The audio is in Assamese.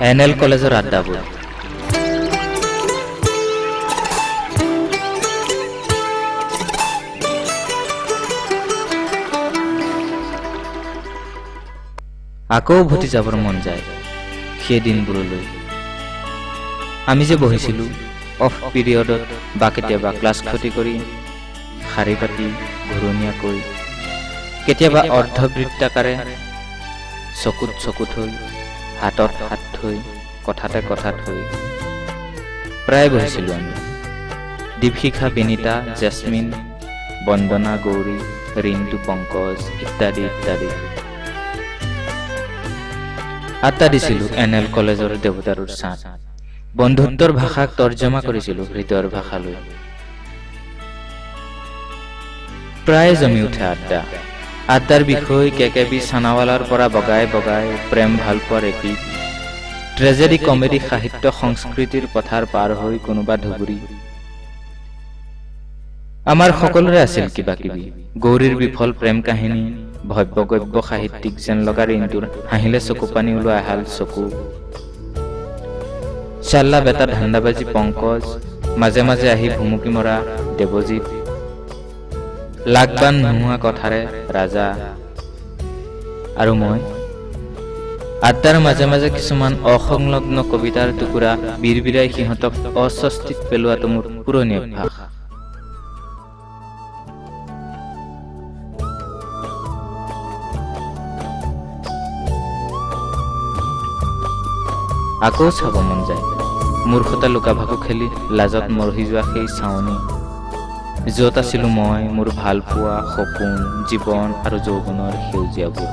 এনএল কলেজৰ আড্ডাবোৰ। আকৌ উভতি যাবৰ মন যায় সেই দিনবোৰলৈ। আমি যে বহিছিলোঁ অফ পিৰিয়ডত বা কেতিয়াবা ক্লাছ ক্ষতি কৰি শাৰী পাতি ঘূৰণীয়াকৈ, কেতিয়াবা অৰ্ধবৃত্তাকাৰে চকুত চকু থৈ, হাতত হাত থৈ, কথাতে কথা থৈ প্ৰায় বহিছিলোঁ আমি। দীপশিখা, বিনীতা, জেচমিন, বন্দনা, গৌৰী, ৰিণ্টু, পংকজ ইত্যাদি ইত্যাদি। আড্ডা দিছিলোঁ এনএল কলেজৰ দেৱতাৰুৰ ছাঁত। বন্ধুত্বৰ ভাষাক তৰ্জমা কৰিছিলোঁ হৃদয়ৰ ভাষালৈ। প্ৰায় জমি উঠে আড্ডা। আড্ডাৰ বিষয় কেকেবি চানাৱালাৰ পৰা বগাই বগাই প্ৰেম ভালপোৱাৰ এপিক, ট্ৰেজেডি, কমেডি, সাহিত্য, সংস্কৃতিৰ পথাৰ পাৰ হৈ কোনোবা ধুবুৰী। আমাৰ সকলোৰে আছিল কিবা কিবি। গৌৰীৰ বিফল প্ৰেম কাহিনী, ভব্যগব্য সাহিত্যিক যেন লগা ৰিণ্টুৰ হাঁহিলে চকু পানী ওলোৱা এহাল চকু, চাল্লা বেটা ধান্দাবাজি পংকজ, মাজে মাজে আহি ভুমুকি মৰা দেৱজিৎ, লাগবান নোহোৱা কথাৰে ৰাজা আৰু মই। আড্ডাৰ মাজে মাজে কিছুমান অসংলগ্ন কবিতাৰ টুকুৰা বিৰবিৰাই সিহঁতক অস্বস্তিত পেলোৱাটো মোৰ পুৰণি অভ্যাস। আকৌ চাব মন যায় মূৰ্খতা লুকা ভাকু খেলি লাজত মৰহি যোৱা সেই চাৱনী, য'ত আছিলো মই, মোৰ ভাল পোৱা সপোন, জীৱন আৰু যৌৱনৰ সেউজীয়াবোৰ।